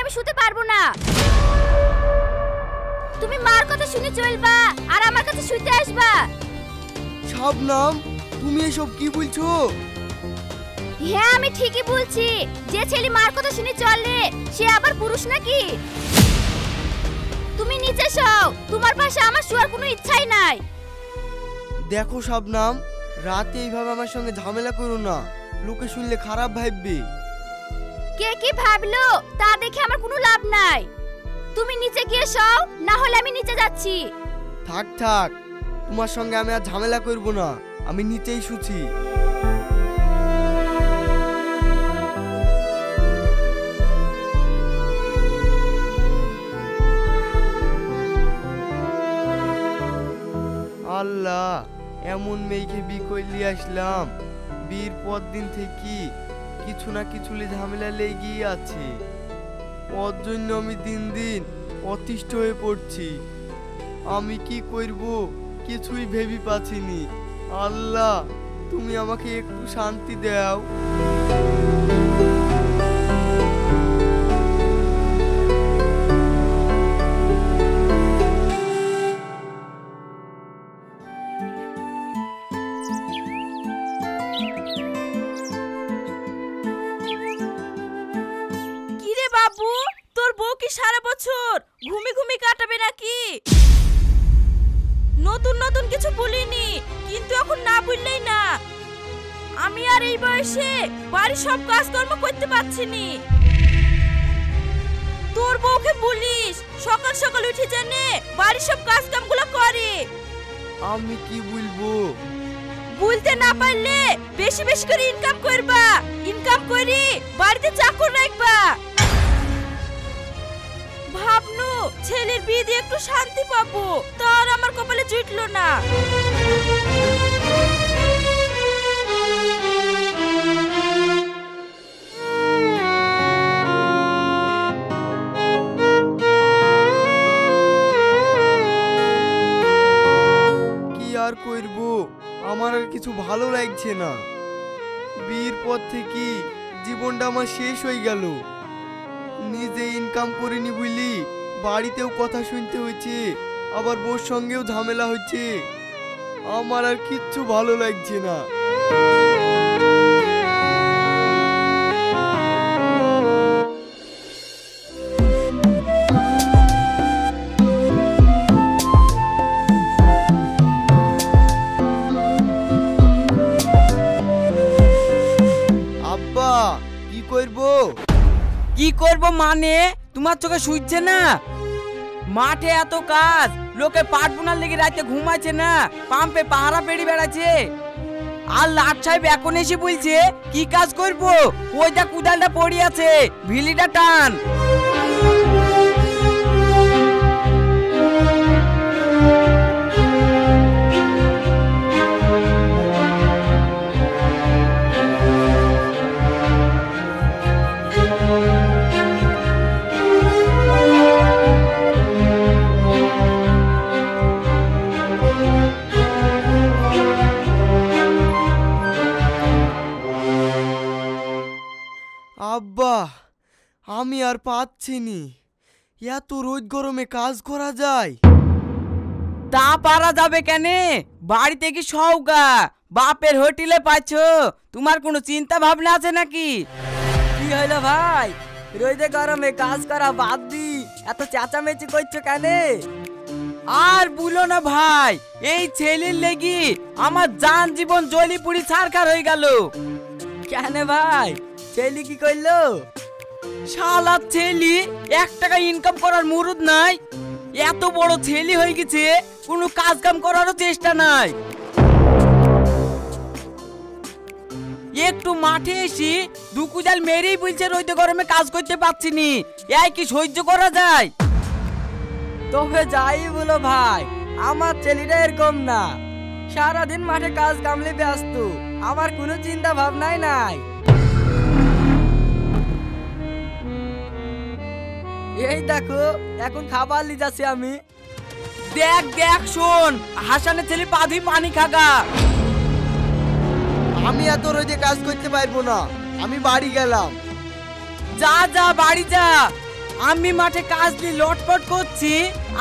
আমি শুতে পারবো না। তুমি মার কথা শুনে চলবা আর আমার কাছে শুতে আসবা। শাবনাম, তুমি এসব কি বলছো? হ্যাঁ আমি ঠিকই বলছি। যে ছেলে মার কথা শুনে চলে সে আবার পুরুষ নাকি? তুমি নিচে শোও, তোমার পাশে আমার শোয়ার কোনো ইচ্ছাই নাই। দেখো শাবনাম, রাতে এইভাবে আমার সঙ্গে ঝামেলা করো না, লোকে শুনলে খারাপ ভাববে। কে কি ভাবলো তা দেখে আমার কোনো লাভ নাই। তুমি নিচে গিয়ে শোও, না হলে আমি নিচে যাচ্ছি। থাক থাক, তোমার সঙ্গে আমি আর ঝামেলা করব না, আমি নিচেই শুছি। আল্লাহ, এমন মেয়েকে বিয়ে করে আসলাম, বিয়ের পর দিন থেকে কিছু না কিছু ঝামেলা লেগেই আছে। ওর জন্য আমি দিন দিন অতিষ্ঠ হয়ে পড়ছি। আমি কি করব কিছুই ভেবে পাচ্ছিনি। আল্লাহ, তুমি আমাকে একটু শান্তি দাও। কিরে বাবু, তোর বউ কি সারা বছর ঘুমি ঘুমি কাটাবে নাকি? নতুন নতুন কিছু বলিনি, কিন্তু এখন না বললেই না। আমি আর এই বয়সে বাড়ির সব কাজকর্ম করতে পারছি নি। তোর বউকে বলিস সকাল সকাল উঠে জানে বাড়ির সব কাজ কামগুলো করে। আমি কি বলবো? বলতে না পারলে বেশি বেশি করে ইনকাম করবা, ইনকাম করি বাড়িতে চাকর রাখবা। ভাবনু ছেলের বিয়ে দিয়ে একটু শান্তি পাবো, তার আমার কপালে জুটলো না। কি আর করব, আমার আর কিছু ভালো লাগছে না। বিয়ের পর থেকে জীবনটা আমার শেষ হয়ে গেল। নিজে ইনকাম করিনি বুঝলি, বাড়িতেও কথা শুনতে হচ্ছে, আবার বউর সঙ্গেও ঝামেলা হচ্ছে। আমার আর কিচ্ছু ভালো লাগছে না। আব্বা, কি করবো? কি করব মানে? তোমার চোখে শুইছে না? মাঠে এত কাজ, লোকে পাট বোনার লেগে রাতে ঘুমাচ্ছে না, পাম্পে পাহারা পেড়ি বেড়াচ্ছে। আর লাট সাহেব এখন এসে বলছে কি কাজ করব? ওইটা কুদালটা পড়ে আছে, ভিলিটা টান। আব্বা, আমি আর পাচ্ছি নি। এত রোদ গরমে কাজ করা যায়? তা পারা যাবে কেন? বাড়িতে কি সওগা বাপের হোটেলে পাচ্ছো? তোমার কোনো চিন্তা ভাবনা আছে নাকি? কি হইলো ভাই, রোদে গরমে কাজ করা বাদ দি এত চেঁচামেচি করছো কেন? আর বুলো না ভাই, এই ছেলের লেগি আমার জান জীবন জ্বলি পুড়ি ছারখার হয়ে গেল। কেন ভাই, ছেলে কি করলো? শালা ছেলে 1 টাকা ইনকাম করার মুরুদ নাই, এত বড় ছেলে হয়ে গেছে, কোনো কাজ কাম করারও চেষ্টা নাই। একটু মাঠে এসে দুকুজাল মেরেই বলছে রোদে গরমে কাজ করতে পারছি নি। এই কি সহ্য করা যায়? তবে যাই বলো ভাই, আমার ছেলেটা এরকম না, সারাদিন মাঠে কাজ কামলে ব্যস্ত, আমার কোনো চিন্তা ভাবনাই নাই। এই দেখো এখন খাবার লি যাচ্ছি আমি। দেখ দেখ শোন, হাসানের ছেলে পা ধুই পানি খাগা। আমি এত রোদে কাজ করতে পারবো না, আমি বাড়ি গেলাম। যা যা বাড়ি যা, আমি মাঠে কাজ দিয়ে লটপট করছি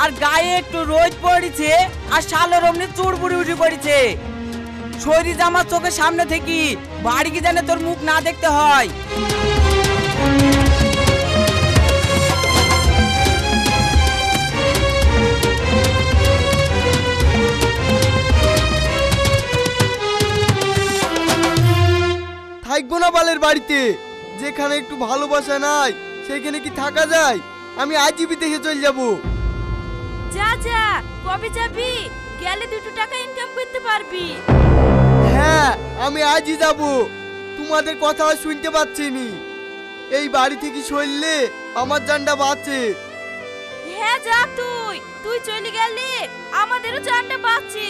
আর গায়ে একটু রোদ পড়েছে আর শালোর অমনি চুড়বুড়ি উঠে পড়েছে। শরীর আমার চোখের সামনে থেকে বাড়ি কি জানে তোর মুখ না দেখতে হয়। থাকবো না বালের বাড়িতে, যেখানে একটু ভালোবাসা নাই সেখানে কি থাকা যায়? আমি আজই বিদেশে চলে যাব। যা যা, কবে যাবি? গেলে 2 টাকা ইনকাম করতে পারবি। হ্যাঁ আমি আজই যাব। তোমাদের কথা আর শুনতে পাচ্ছি নি। এই বাড়ি থেকে সরলে আমার জানটা বাঁচে। হ্যাঁ যা, তুই চলে গেলে আমাদেরও জানটা বাঁচে।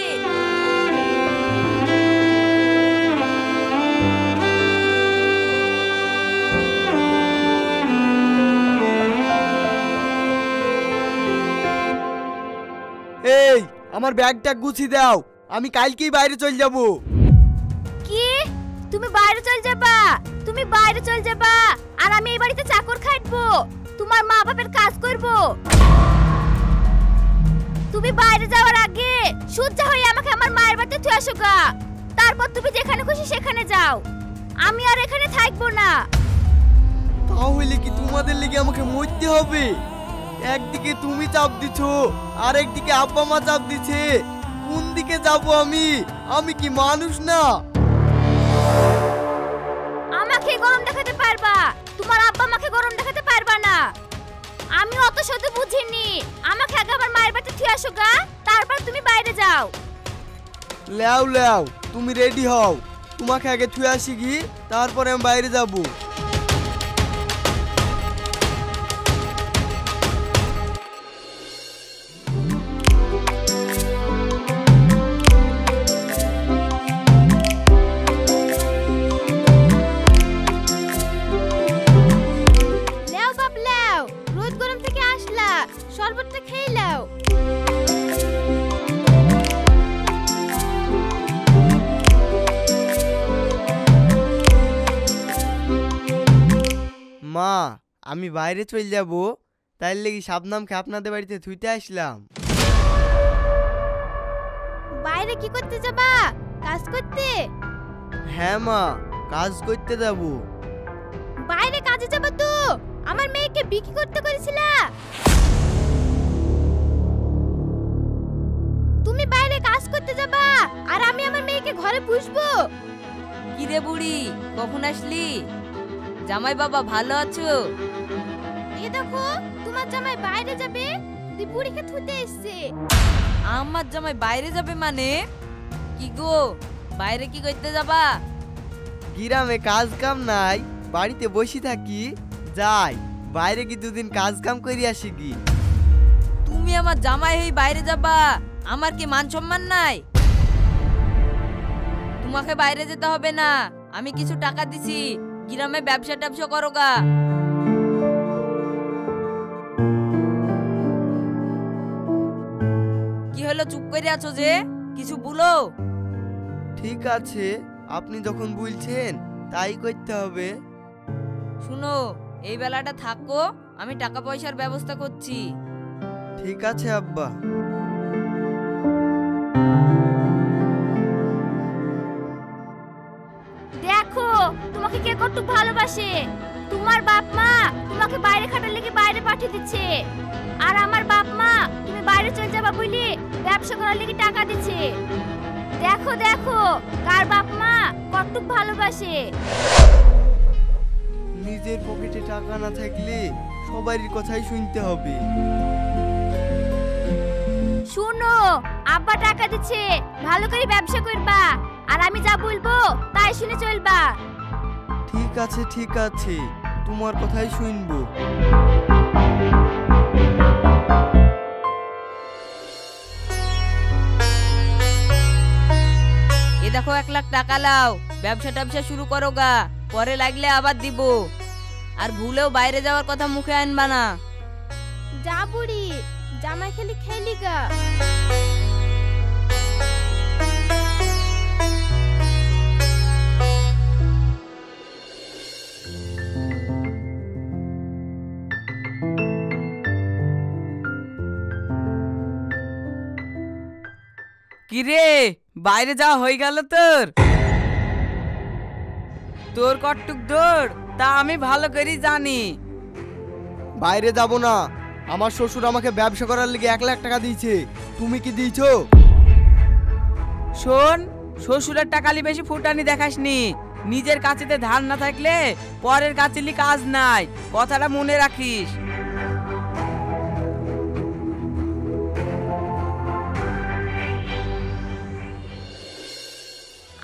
এই আমার ব্যাগটা গুছিয়ে দাও, আমি কালকেই বাইরে চলে যাব। কি? তুমি বাইরে চল যাবা? তুমি বাইরে চল যাবা আর আমি এই বাড়িতে চাকর খাটবো, তোমার মা বাপের কাজ করব? তুমি বাইরে যাওয়ার আগে সূর্যা হয়ে আমাকে আমার মায়ের বাড়িতে থুয়ে আসো গা। তারপর তুমি যেখানে খুশি সেখানে যাও, আমি আর এখানে থাকবো না। তাহলে কি তোমাদের লেগে আমাকে মরতে হবে? একদিকে তুমি চাপ দিছো আর একদিকে আব্বা মা চাপ দিছে। কোন দিকে যাব আমি? আমি কি মানুষ না? আমাকে গরম দেখাতে পারবা, তোমার আব্বা আমাকে গরম দেখাতে পারবা না। আমি অত শত বুঝিনি, আমাকে আগে আমার মায়ের বাড়িতে থুয়ে আসো গা, তারপর তুমি বাইরে যাও। লেও লেও, তুমি রেডি হও, তোমাকে আগে থুয়ে আসি কি, তারপরে আমি বাইরে যাব। লেও বাপ লেও, রোদ গরম থেকে আসলা, শরবতটা খেয়ে লাও। মা, আমি বাইরে চলে যাব, তাই লেগে শাবনামকে আপনাদের বাড়িতে থুইতে আসলাম। বাইরে কি করতে যাবা? কাজ করতে? হ্যাঁ মা, কাজ করতে যাব। বাইরে কাজে যাবা তো? আমার মেয়েকে বিক্রি করতে করেছিলা? তুমি বাইরে কাজ করতে যাবা আর আমি আমার মেয়েকে ঘরে পুষবো? কি রে বুড়ি, কখন আসলি? জামাই বাবা ভালো আছো? এ দেখো, তোমার জামাই বাইরে যাবে, তুই বুড়িকে থুতে এসছে। আমার জামাই বাইরে যাবে মানে? কি গো, বাইরে কি করতে যাবা? গ্রামে কাজ কাম নাই, বাড়িতে বসে থাকি, যাই বাইরে কি 2 দিন কাজ কাম করে আসি কি। তুমি আমার জামাই হয়ে বাইরে যাবা, আমার কি মান সম্মান নাই? তোমাকে বাইরে যেতে হবে না, আমি কিছু টাকা দিছি, গ্রামে ব্যবসা ট্যাবসা করো গা। কি হলো, চুপ করে আছো যে? কিছু বলো। ঠিক আছে, আপনি যখন বলছেন তাই করতে হবে। শুনো, এই বেলাটা থাকো, আমি টাকা পয়সার ব্যবস্থা করছি। ঠিক আছে আব্বা। দেখো তোমাকে কে কতটুকু ভালোবাসে। তোমার বাপ মা তোমাকে বাইরে খাটার লেগে বাইরে পাঠিয়ে দিচ্ছে, আর আমার বাপ মা তুমি বাইরে চলে যাবা বলি ব্যবসা করার লেগে টাকা দিচ্ছে। দেখো দেখো কার বাপ মা কতটুকু ভালোবাসে। নিজের পকেটে টাকা না থাকলে সবারই কথাই শুনতে হবে। শুনো, আব্বা টাকা দিচ্ছে, ভালো করে ব্যবসা করবা, আর আমি যা বলবো তাই শুনে চলবা। ঠিক আছে ঠিক আছে, তোমার কথাই শুনবো। এ দেখো 1 লাখ টাকা লাও, ব্যবসা ট্যাবসা শুরু করো গা, পরে লাগলে আবার দিব। আর ভুলেও বাইরে যাওয়ার কথা মুখে আনবা না। যা বুড়ি, জামাই খেলি খেলি গা। কিরে বাইরে যাওয়া হয়ে গেল তোর? তোর কটুক দৌড় তা আমি ভালো করেই জানি। বাইরে যাব না, আমার শ্বশুর আমাকে ব্যবসা করার লেগে 1 লাখ টাকা দিয়েছে। তুমি কি দিয়েছো? শোন, শ্বশুরের টাকালি বেশি ফুটানি দেখাসনি। নিজের কাছেতে ধার না থাকলে পরের কাছেলি কাজ নাই, কথাটা মনে রাখিস।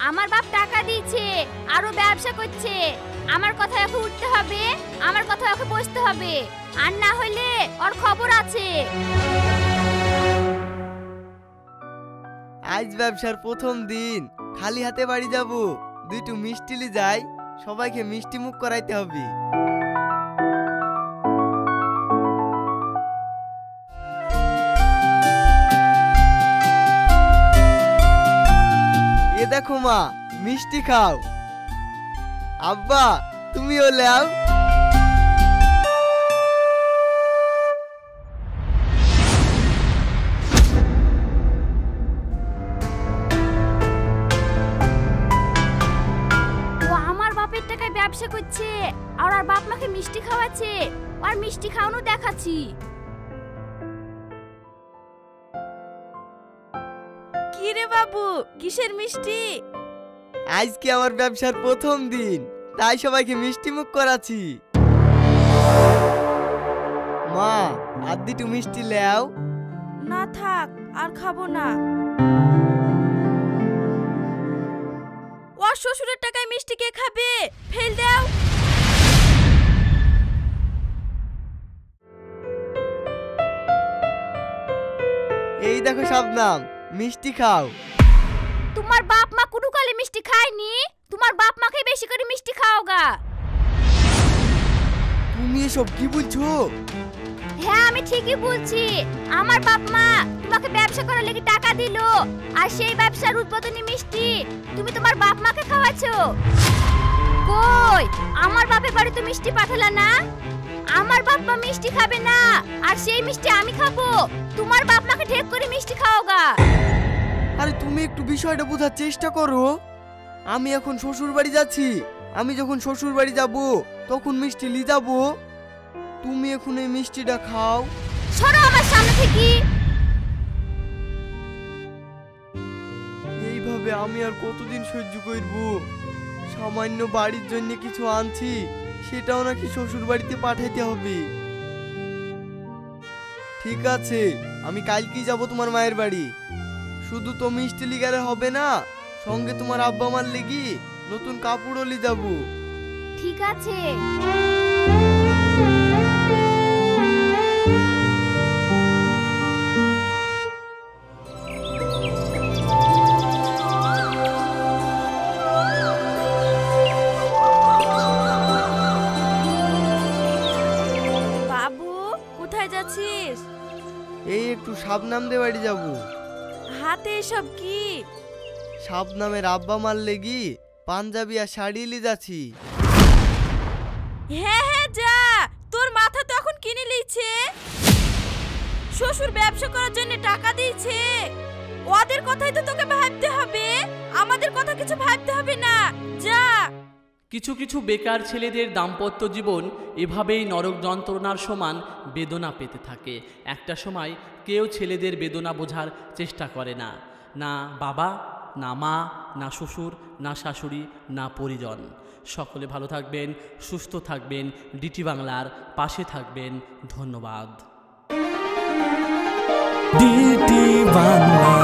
আমার বাপ টাকা দিয়েছে, আরো ব্যবসা করছে। আমার কথা এখন উঠতে হবে, আমার কথা এখন বসতে হবে, আর না হইলে ওর খবর আছে। আজ ব্যবসার প্রথম দিন, খালি হাতে বাড়ি যাব। দুটো মিষ্টি লি যাই, সবাইকে মিষ্টি মুখ করাইতে হবে। এ দেখো মা, মিষ্টি খাও। আব্বা তুমিও লাও। ও আমার বাপের টাকায় ব্যবসা করছে, আর ওর বাপ মাকে মিষ্টি খাওয়াচ্ছে, আর মিষ্টি খাওয়ানো দেখাচ্ছি। কি রে বাবু, কিসের মিষ্টি? আজকে আমার ব্যবসার প্রথম দিন, তাই সবাইকে মিষ্টি মুখ করাচ্ছি। মা আর দুটো মিষ্টি লাও। না থাক, আর খাবো না। ওর শ্বশুরের টাকায় মিষ্টি কে খাবে? ফেল দাও। এই দেখো শবনম, মিষ্টি খাও। তোমার বাপ মা কোনো কালে মিষ্টি খায়নি, তোমার বাপ মাকে বেশি করে মিষ্টি খাওগা। তুমি এসব কি বলছো? হ্যাঁ আমি ঠিকই বলছি। আমার বাপ মা তোমাকে ব্যবসা করার লেগে টাকা দিলো, আর সেই ব্যবসার উৎপাদনী মিষ্টি তুমি তোমার বাপ মাকে খাওয়াছো। কই আমার বাপের বাড়ি তো মিষ্টি পাঠালা না? আমার বাপ মা মিষ্টি খাবে না, আর সেই মিষ্টি আমি খাবো। তোমার বাপ মাকে ঢেক করে মিষ্টি খাওগা। আরে তুমি একটু বিষয়টা বোঝার চেষ্টা করো। আমি এখন শ্বশুর বাড়ি যাচ্ছি, আমি যখন শ্বশুর বাড়ি যাব তখন মিষ্টি লি যাব। তুমি এখন এই মিষ্টিটা খাও। সরো আমার সামনে থেকে। এইভাবে আমি আর কতদিন সহ্য করব? সামান্য বাড়ির জন্য কিছু আনছি, সেটাও নাকি শ্বশুর বাড়িতে পাঠাইতে হবে। ঠিক আছে, আমি কালকেই যাব তোমার মায়ের বাড়ি। শুধু তো মিষ্টি লি গেলে হবে না, সঙ্গে তোমার আব্বা মার লেগি নতুন কাপড়ও লি যাব। ঠিক আছে। বাবু কোথায় যাচ্ছিস? এই একটু শাবনাম দে বাড়ি যাব। হাতে এসব কি? শাবনামের আব্বা মার লেগি পাঞ্জাবি আর শাড়ি লি যাচ্ছি। হ্যাঁ হ্যাঁ যা, তোর মাথা তো এখন কিনে লিছে। শ্বশুর ব্যবসা করার জন্য টাকা দিয়েছে, ওদের কথাই তো তোকে ভাবতে হবে, আমাদের কথা কিছু ভাবতে হবে না। যা। কিছু কিছু বেকার ছেলেদের দাম্পত্য জীবন এভাবেই নরক যন্ত্রণার সমান বেদনা পেতে থাকে। একটা সময় কেউ ছেলেদের বেদনা বোঝার চেষ্টা করে না, না বাবা, না মা, না শ্বশুর, না শাশুড়ি, না পরিজন। সকলে ভালো থাকবেন, সুস্থ থাকবেন, ডিটি বাংলার পাশে থাকবেন। ধন্যবাদ। ডিটি বাংলা।